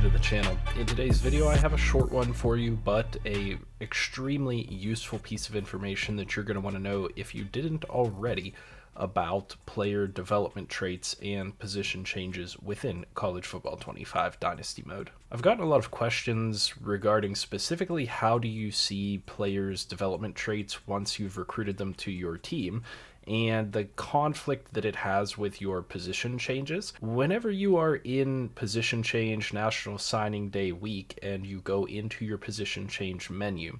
to the channel. In today's video I have a short one for you, but a extremely useful piece of information that you're going to want to know if you didn't already about player development traits and position changes within College Football 25 Dynasty mode. I've gotten a lot of questions regarding specifically how do you see players' development traits once you've recruited them to your team, and the conflict that it has with your position changes. Whenever you are in position change National Signing Day week and you go into your position change menu,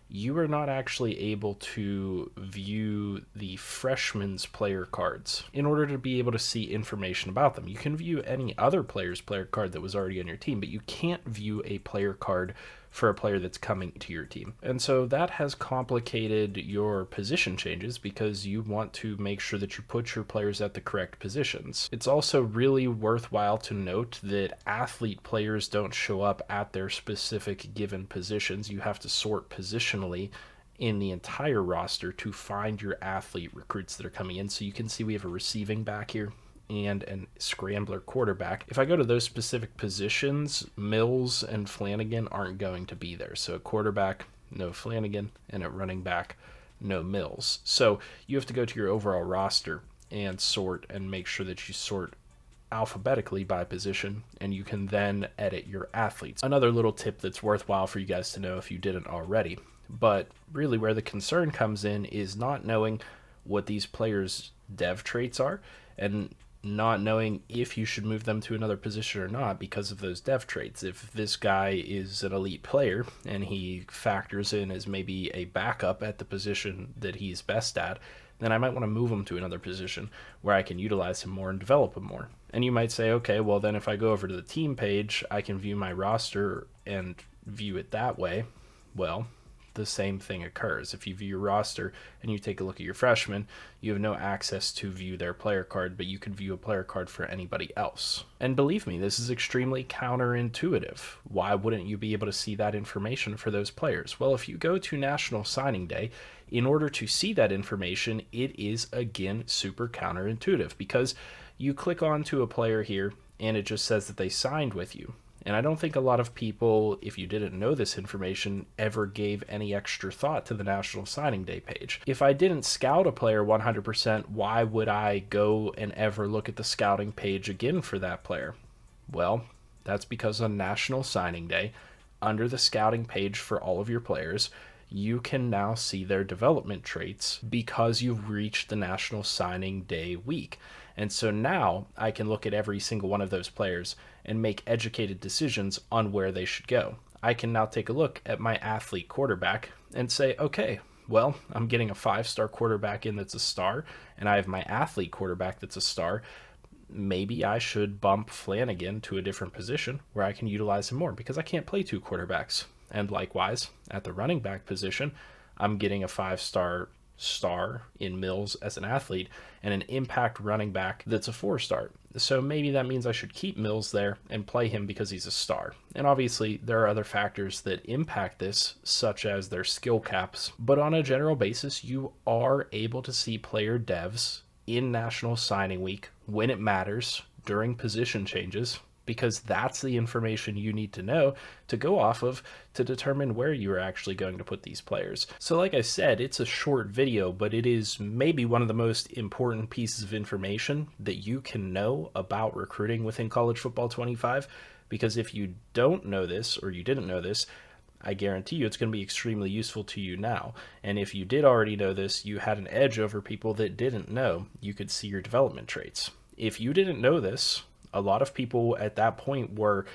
you are not actually able to view the freshman's player cards in order to be able to see information about them. You can view any other player's player card that was already on your team, but you can't view a player card for a player that's coming to your team. And so that has complicated your position changes because you want to make sure that you put your players at the correct positions. It's also really worthwhile to note that athlete players don't show up at their specific given positions. You have to sort positionally in the entire roster to find your athlete recruits that are coming in. So you can see we have a receiving back here and a scrambler quarterback. If I go to those specific positions, Mills and Flanagan aren't going to be there. So a quarterback, no Flanagan, and a running back, no Mills. So you have to go to your overall roster and sort and make sure that you sort alphabetically by position, and you can then edit your athletes. Another little tip that's worthwhile for you guys to know if you didn't already, but really where the concern comes in is not knowing what these players' dev traits are and not knowing if you should move them to another position or not because of those dev traits. If this guy is an elite player and he factors in as maybe a backup at the position that he's best at, then I might want to move him to another position where I can utilize him more and develop him more. And you might say, okay, well then if I go over to the team page, I can view my roster and view it that way. Well, the same thing occurs. If you view your roster and you take a look at your freshmen, you have no access to view their player card, but you can view a player card for anybody else. And believe me, this is extremely counterintuitive. Why wouldn't you be able to see that information for those players? Well, if you go to National Signing Day, in order to see that information, it is again super counterintuitive because you click onto a player here and it just says that they signed with you. And I don't think a lot of people, if you didn't know this information, ever gave any extra thought to the National Signing Day page. If I didn't scout a player 100%, why would I go and ever look at the scouting page again for that player? Well, that's because on National Signing Day, under the scouting page for all of your players, you can now see their development traits because you've reached the National Signing Day week. And so now I can look at every single one of those players and make educated decisions on where they should go. I can now take a look at my athlete quarterback and say, okay, well, I'm getting a 5-star quarterback in that's a star, and I have my athlete quarterback that's a star. Maybe I should bump Flanagan to a different position where I can utilize him more because I can't play 2 quarterbacks. And likewise, at the running back position, I'm getting a 5-star star in Mills as an athlete and an impact running back that's a 4-star. So maybe that means I should keep Mills there and play him because he's a star. And obviously there are other factors that impact this, such as their skill caps. But on a general basis, you are able to see player devs in National Signing Week when it matters during position changes, because that's the information you need to know to go off of to determine where you are actually going to put these players. So like I said, it's a short video, but it is maybe one of the most important pieces of information that you can know about recruiting within College Football 25, because if you don't know this or you didn't know this, I guarantee you it's going to be extremely useful to you now. And if you did already know this, you had an edge over people that didn't know. You could see your development traits. If you didn't know this, a lot of people at that point were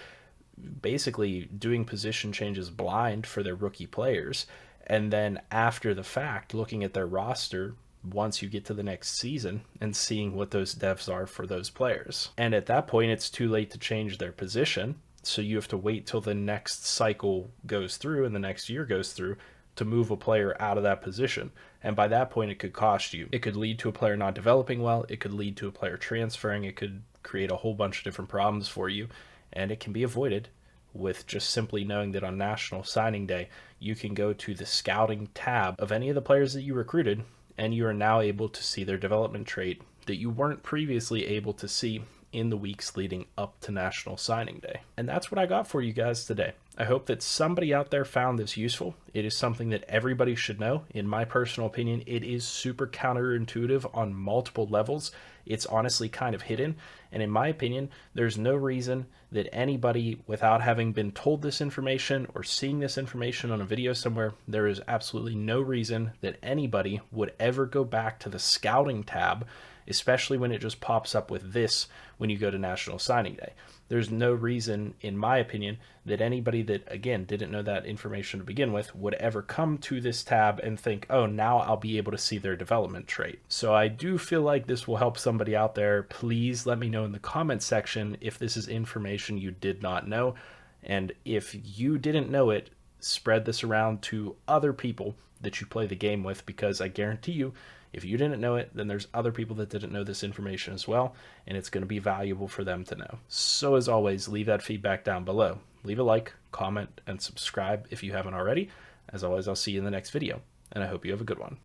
basically doing position changes blind for their rookie players. And then after the fact, looking at their roster once you get to the next season and seeing what those devs are for those players. And at that point, it's too late to change their position. So you have to wait till the next cycle goes through and the next year goes through to move a player out of that position. And by that point, it could cost you. It could lead to a player not developing well. It could lead to a player transferring. It could create a whole bunch of different problems for you. And it can be avoided with just simply knowing that on National Signing Day, you can go to the scouting tab of any of the players that you recruited, and you are now able to see their development trait that you weren't previously able to see in the weeks leading up to National Signing Day. And that's what I got for you guys today. I hope that somebody out there found this useful. It is something that everybody should know. In my personal opinion, it is super counterintuitive on multiple levels. It's honestly kind of hidden. And in my opinion, there's no reason that anybody, without having been told this information or seeing this information on a video somewhere, there is absolutely no reason that anybody would ever go back to the scouting tab, especially when it just pops up with this when you go to National Signing Day. There's no reason, in my opinion, that anybody that, again, didn't know that information to begin with would ever come to this tab and think, oh, now I'll be able to see their development trait. So I do feel like this will help somebody out there. Please let me know in the comments section if this is information you did not know. And if you didn't know it, spread this around to other people that you play the game with, because I guarantee you, if you didn't know it, then there's other people that didn't know this information as well, and it's going to be valuable for them to know. So as always, leave that feedback down below. Leave a like, comment, and subscribe if you haven't already. As always, I'll see you in the next video, and I hope you have a good one.